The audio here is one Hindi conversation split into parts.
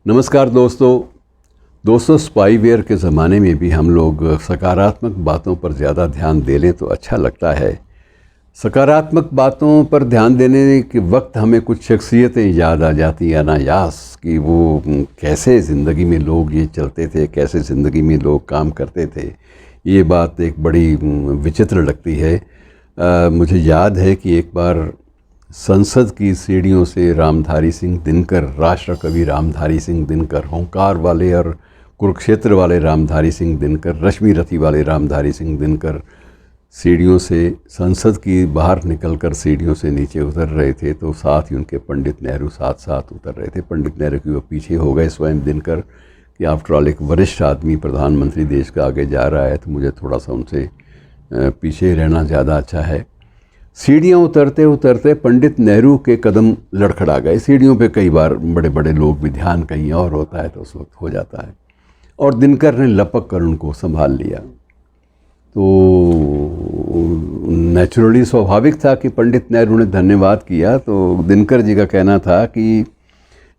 नमस्कार दोस्तों स्पाईवेयर के ज़माने में भी हम लोग सकारात्मक बातों पर ज़्यादा ध्यान दे लें तो अच्छा लगता है। सकारात्मक बातों पर ध्यान देने के वक्त हमें कुछ शख्सियतें याद आ जाती हैं अनायास कि वो कैसे ज़िंदगी में लोग ये चलते थे, कैसे ज़िंदगी में लोग काम करते थे। ये बात एक बड़ी विचित्र लगती है। मुझे याद है कि एक बार संसद की सीढ़ियों से रामधारी सिंह दिनकर, राष्ट्र कवि रामधारी सिंह दिनकर, होंकार वाले और कुरुक्षेत्र वाले रामधारी सिंह दिनकर, रश्मि रथी वाले रामधारी सिंह दिनकर सीढ़ियों से संसद की बाहर निकलकर सीढ़ियों से नीचे उतर रहे थे, तो साथ ही उनके पंडित नेहरू साथ साथ उतर रहे थे। पंडित नेहरू की वो पीछे हो गए स्वयं दिनकर कि आफ्टर ऑल एक वरिष्ठ आदमी प्रधानमंत्री देश का आगे जा रहा है तो मुझे थोड़ा सा उनसे पीछे रहना ज़्यादा अच्छा है। सीढ़ियाँ उतरते उतरते पंडित नेहरू के कदम लड़खड़ा गए। सीढ़ियों पे कई बार बड़े बड़े लोग भी, ध्यान कहीं और होता है तो उस वक्त हो जाता है, और दिनकर ने लपक कर उनको संभाल लिया। तो नेचुरली स्वाभाविक था कि पंडित नेहरू ने धन्यवाद किया, तो दिनकर जी का कहना था कि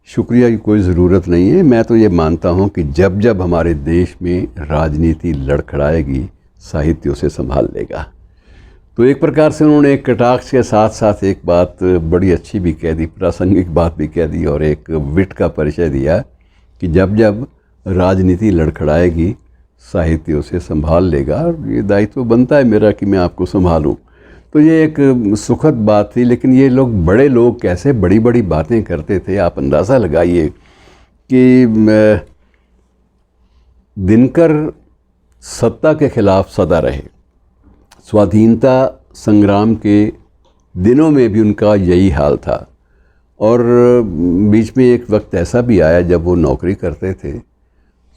शुक्रिया की कोई ज़रूरत नहीं है, मैं तो ये मानता हूँ कि जब जब हमारे देश में राजनीति लड़खड़ाएगी साहित्य उसे संभाल लेगा। तो एक प्रकार से उन्होंने एक कटाक्ष के साथ साथ एक बात बड़ी अच्छी भी कह दी, प्रासंगिक बात भी कह दी, और एक विट का परिचय दिया कि जब जब राजनीति लड़खड़ाएगी साहित्य उसे संभाल लेगा, और ये दायित्व बनता है मेरा कि मैं आपको संभालूं। तो ये एक सुखद बात थी। लेकिन ये लोग, बड़े लोग कैसे बड़ी बड़ी बातें करते थे, आप अंदाज़ा लगाइए कि दिनकर सत्ता के खिलाफ सदा रहे। स्वाधीनता संग्राम के दिनों में भी उनका यही हाल था, और बीच में एक वक्त ऐसा भी आया जब वो नौकरी करते थे,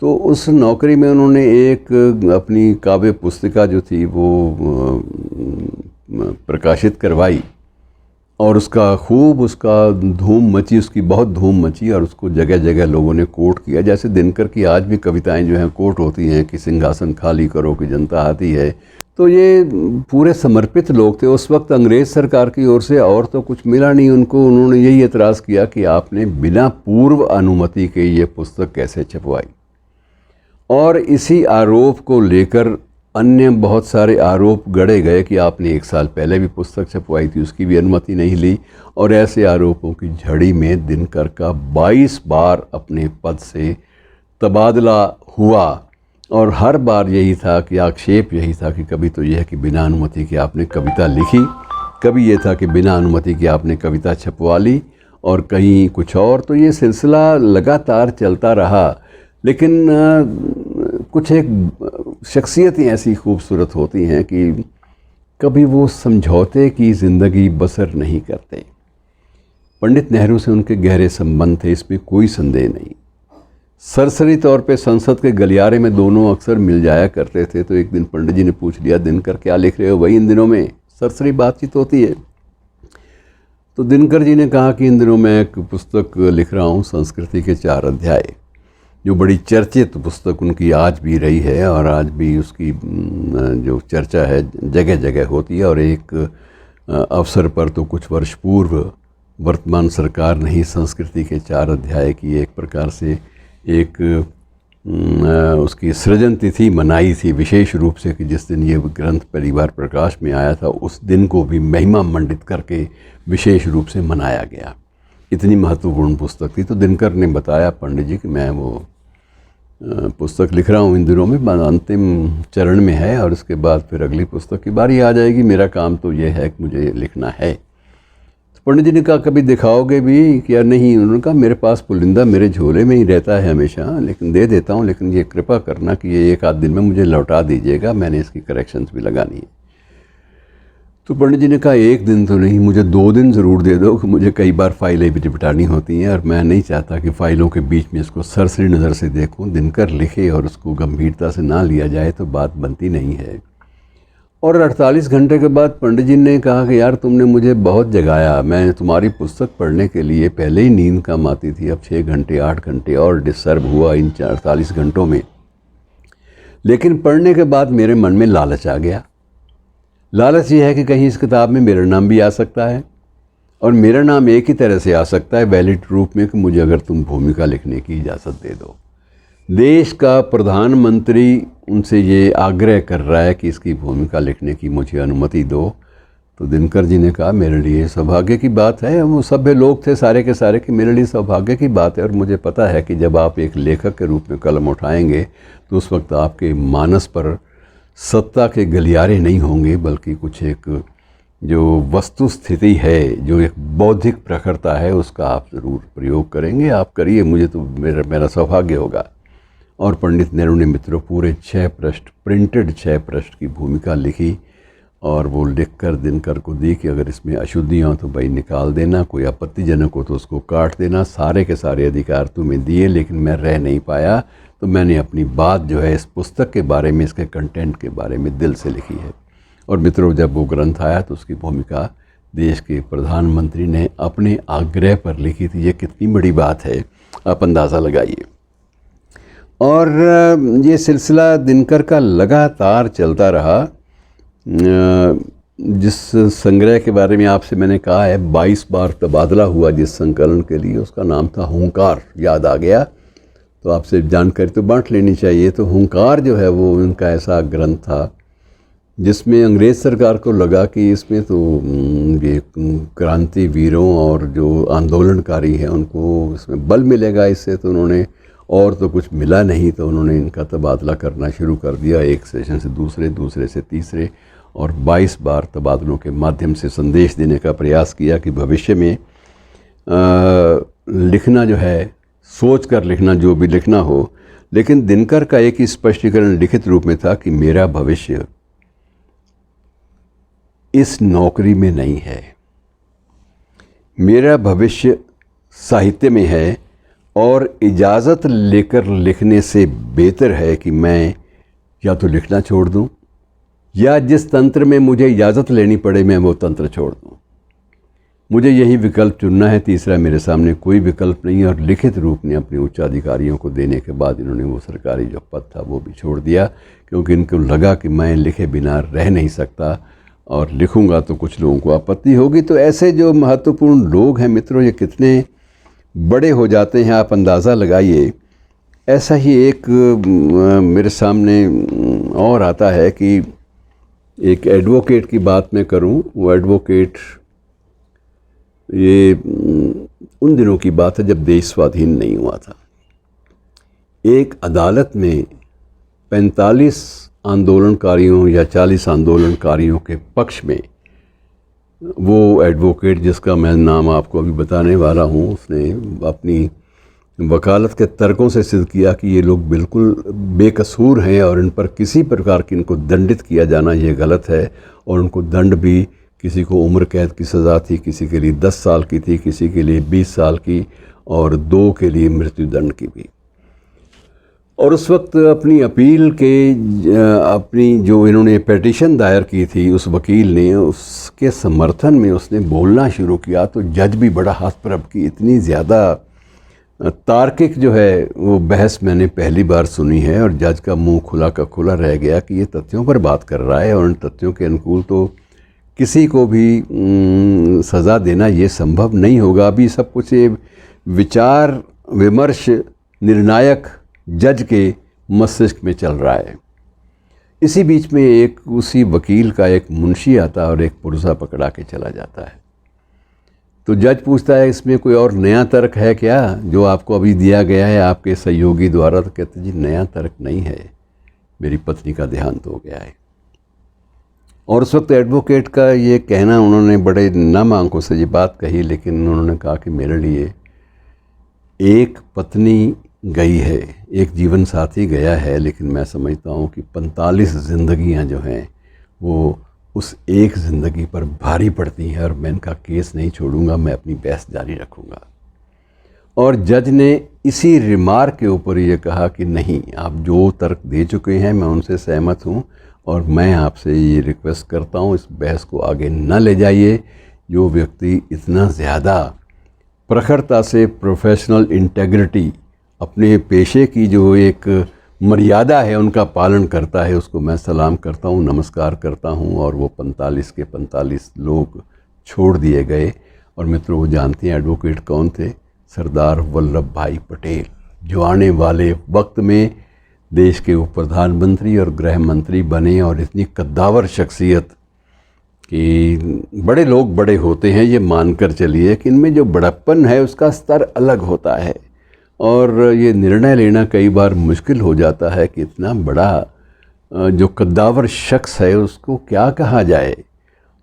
तो उस नौकरी में उन्होंने एक अपनी काव्य पुस्तिका जो थी वो प्रकाशित करवाई, और उसका धूम मची, उसकी बहुत धूम मची, और उसको जगह जगह लोगों ने कोट किया। जैसे दिनकर की आज भी कविताएं जो हैं कोट होती हैं कि सिंहासन खाली करो कि जनता आती है। तो ये पूरे समर्पित लोग थे। उस वक्त अंग्रेज़ सरकार की ओर से और तो कुछ मिला नहीं उनको। उन्होंने यही एतराज़ किया कि आपने बिना पूर्व अनुमति के ये पुस्तक कैसे छपवाई, और इसी आरोप को लेकर अन्य बहुत सारे आरोप गढ़े गए कि आपने 1 साल पहले भी पुस्तक छपवाई थी, उसकी भी अनुमति नहीं ली। और ऐसे आरोपों की झड़ी में दिनकर का 22 बार अपने पद से तबादला हुआ, और हर बार यही था कि आक्षेप यही था कि कभी तो यह है कि बिना अनुमति के आपने कविता लिखी, कभी ये था कि बिना अनुमति के आपने कविता छपवा ली, और कहीं कुछ और। तो ये सिलसिला लगातार चलता रहा। लेकिन कुछ एक शख्सियतें ऐसी खूबसूरत होती हैं कि कभी वो समझौते की ज़िंदगी बसर नहीं करते। पंडित नेहरू से उनके गहरे संबंध थे, इसमें कोई संदेह नहीं। सरसरी तौर पे संसद के गलियारे में दोनों अक्सर मिल जाया करते थे। तो एक दिन पंडित जी ने पूछ लिया, दिनकर क्या लिख रहे हो? वही इन दिनों में सरसरी बातचीत होती है। तो दिनकर जी ने कहा कि इन दिनों मैं एक पुस्तक लिख रहा हूँ, संस्कृति के 4 अध्याय, जो बड़ी चर्चित पुस्तक उनकी आज भी रही है, और आज भी उसकी जो चर्चा है जगह जगह होती है। और एक अवसर पर तो कुछ वर्ष पूर्व वर्तमान सरकार ने ही संस्कृति के 4 अध्याय की एक प्रकार से एक उसकी सृजन तिथि मनाई थी विशेष रूप से, कि जिस दिन ये ग्रंथ पहली बार प्रकाश में आया था उस दिन को भी महिमा मंडित करके विशेष रूप से मनाया गया। इतनी महत्वपूर्ण पुस्तक थी। तो दिनकर ने बताया पंडित जी कि मैं वो पुस्तक लिख रहा हूँ इन दिनों में, अंतिम चरण में है, और उसके बाद फिर अगली पुस्तक की बारी आ जाएगी। मेरा काम तो ये है कि मुझे लिखना है। तो पंडित जी ने कहा कभी दिखाओगे भी? क्या नहीं। उन्होंने कहा मेरे पास पुलिंदा मेरे झोले में ही रहता है हमेशा, लेकिन दे देता हूँ, लेकिन ये कृपा करना कि ये 1 आध दिन में मुझे लौटा दीजिएगा, मैंने इसकी करेक्शंस भी लगानी है। तो पंडित जी ने कहा 1 दिन तो नहीं, मुझे 2 दिन ज़रूर दे दो, कि मुझे कई बार फाइलें भी निपटानी होती हैं, और मैं नहीं चाहता कि फ़ाइलों के बीच में इसको सरसरी नज़र से देखूं। दिनकर लिखे और उसको गंभीरता से ना लिया जाए तो बात बनती नहीं है। और 48 घंटे के बाद पंडित जी ने कहा कि यार तुमने मुझे बहुत जगाया, मैं तुम्हारी पुस्तक पढ़ने के लिए पहले ही नींद कम आती थी, अब 6 घंटे 8 घंटे और डिस्टर्ब हुआ इन 48 घंटों में। लेकिन पढ़ने के बाद मेरे मन में लालच आ गया। लालच ये है कि कहीं इस किताब में मेरा नाम भी आ सकता है, और मेरा नाम एक ही तरह से आ सकता है वैलिड रूप में कि मुझे अगर तुम भूमिका लिखने की इजाज़त दे दो। देश का प्रधानमंत्री उनसे ये आग्रह कर रहा है कि इसकी भूमिका लिखने की मुझे अनुमति दो। तो दिनकर जी ने कहा मेरे लिए सौभाग्य की बात है। वो सभ्य लोग थे सारे के सारे कि मेरे लिए सौभाग्य की बात है, और मुझे पता है कि जब आप एक लेखक के रूप में कलम उठाएंगे तो उस वक्त आपके मानस पर सत्ता के गलियारे नहीं होंगे, बल्कि कुछ एक जो वस्तु स्थिति है, जो एक बौद्धिक प्रखरता है, उसका आप ज़रूर प्रयोग करेंगे। आप करिए, मुझे तो मेरा सौभाग्य होगा। और पंडित नेहरू ने मित्रों पूरे 6 पृष्ठ, प्रिंटेड 6 पृष्ठ की भूमिका लिखी, और वो लिखकर दिनकर को दी कि अगर इसमें अशुद्धियाँ हो तो भाई निकाल देना, कोई आपत्तिजनक हो तो उसको काट देना, सारे के सारे अधिकार तुम्हें दिए। लेकिन मैं रह नहीं पाया, तो मैंने अपनी बात जो है इस पुस्तक के बारे में, इसके कंटेंट के बारे में दिल से लिखी है। और मित्रों, जब वो ग्रंथ आया तो उसकी भूमिका देश के प्रधानमंत्री ने अपने आग्रह पर लिखी थी। ये कितनी बड़ी बात है, आप अंदाज़ा लगाइए। और ये सिलसिला दिनकर का लगातार चलता रहा। जिस संग्रह के बारे में आपसे मैंने कहा है 22 बार तबादला हुआ जिस संकलन के लिए, उसका नाम था हुंकार। याद आ गया तो आपसे जानकारी तो बांट लेनी चाहिए। तो हुंकार जो है वो उनका ऐसा ग्रंथ था जिसमें अंग्रेज़ सरकार को लगा कि इसमें तो ये क्रांति वीरों और जो आंदोलनकारी हैं उनको इसमें बल मिलेगा इससे, तो उन्होंने, और तो कुछ मिला नहीं, तो उन्होंने इनका तबादला करना शुरू कर दिया, एक सेशन से दूसरे, दूसरे से तीसरे, और 22 बार तबादलों के माध्यम से संदेश देने का प्रयास किया कि भविष्य में लिखना जो है, सोच कर लिखना, जो भी लिखना हो। लेकिन दिनकर का एक ही स्पष्टीकरण लिखित रूप में था कि मेरा भविष्य इस नौकरी में नहीं है, मेरा भविष्य साहित्य में है, और इजाज़त लेकर लिखने से बेहतर है कि मैं या तो लिखना छोड़ दूं, या जिस तंत्र में मुझे इजाज़त लेनी पड़े मैं वो तंत्र छोड़ दूं। मुझे यही विकल्प चुनना है, तीसरा मेरे सामने कोई विकल्प नहीं है। और लिखित रूप में अपने उच्चाधिकारियों को देने के बाद इन्होंने वो सरकारी जो पद था वो भी छोड़ दिया, क्योंकि इनको लगा कि मैं लिखे बिना रह नहीं सकता, और लिखूंगा तो कुछ लोगों को आपत्ति होगी। तो ऐसे जो महत्वपूर्ण लोग हैं मित्रों, ये कितने बड़े हो जाते हैं, आप अंदाज़ा लगाइए। ऐसा ही एक मेरे सामने और आता है कि एक एडवोकेट की बात मैं करूं। वो एडवोकेट, ये उन दिनों की बात है जब देश स्वाधीन नहीं हुआ था। एक अदालत में 45 आंदोलनकारियों या 40 आंदोलनकारियों के पक्ष में वो एडवोकेट, जिसका मैं नाम आपको अभी बताने वाला हूँ, उसने अपनी वकालत के तर्कों से सिद्ध किया कि ये लोग बिल्कुल बेकसूर हैं और इन पर किसी प्रकार की इनको दंडित किया जाना ये गलत है। और उनको दंड भी, किसी को उम्र कैद की सज़ा थी, किसी के लिए 10 साल की थी, किसी के लिए 20 साल की, और 2 के लिए मृत्युदंड की भी। और उस वक्त अपनी अपील के, अपनी जो इन्होंने पिटीशन दायर की थी, उस वकील ने उसके समर्थन में उसने बोलना शुरू किया तो जज भी बड़ा हाथ की। इतनी ज़्यादा तार्किक जो है वो बहस मैंने पहली बार सुनी है, और जज का मुंह खुला का खुला रह गया कि ये तथ्यों पर बात कर रहा है, और उन तथ्यों के अनुकूल तो किसी को भी सज़ा देना ये संभव नहीं होगा। अभी सब कुछ ये विचार विमर्श निर्णायक जज के मस्तिष्क में चल रहा है। इसी बीच में एक उसी वकील का एक मुंशी आता है और एक पुर्जा पकड़ा के चला जाता है। तो जज पूछता है इसमें कोई और नया तर्क है क्या जो आपको अभी दिया गया है आपके सहयोगी द्वारा? तो कहते जी नया तर्क नहीं है, मेरी पत्नी का देहांत हो गया है। और उस वक्त एडवोकेट का ये कहना, उन्होंने बड़े नम आंखों से ये बात कही, लेकिन उन्होंने कहा कि मेरे लिए एक पत्नी गई है, एक जीवन साथी गया है, लेकिन मैं समझता हूँ कि 45 ज़िंदगियाँ जो हैं वो उस एक ज़िंदगी पर भारी पड़ती हैं, और मैं इनका केस नहीं छोड़ूंगा, मैं अपनी बहस जारी रखूँगा। और जज ने इसी रिमार्क के ऊपर ये कहा कि नहीं, आप जो तर्क दे चुके हैं मैं उनसे सहमत हूँ, और मैं आपसे ये रिक्वेस्ट करता हूँ इस बहस को आगे न ले जाइए। जो व्यक्ति इतना ज़्यादा प्रखरता से प्रोफेशनल इंटेग्रिटी, अपने पेशे की जो एक मर्यादा है उनका पालन करता है, उसको मैं सलाम करता हूँ, नमस्कार करता हूँ। और वो 45 के 45 लोग छोड़ दिए गए, और मित्रों, वो जानते हैं एडवोकेट कौन थे? सरदार वल्लभ भाई पटेल, जो आने वाले वक्त में देश के उप प्रधानमंत्री और गृह मंत्री बने और इतनी कद्दावर शख्सियत कि बड़े लोग बड़े होते हैं, ये मानकर चलिए कि इनमें जो बड़प्पन है उसका स्तर अलग होता है और ये निर्णय लेना कई बार मुश्किल हो जाता है कि इतना बड़ा जो कद्दावर शख्स है उसको क्या कहा जाए।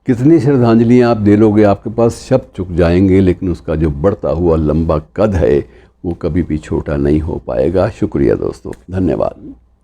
कितनी श्रद्धांजलियाँ आप दे लोगे, आपके पास शब्द चुक जाएंगे, लेकिन उसका जो बढ़ता हुआ लंबा कद है वो कभी भी छोटा नहीं हो पाएगा। शुक्रिया दोस्तों, धन्यवाद।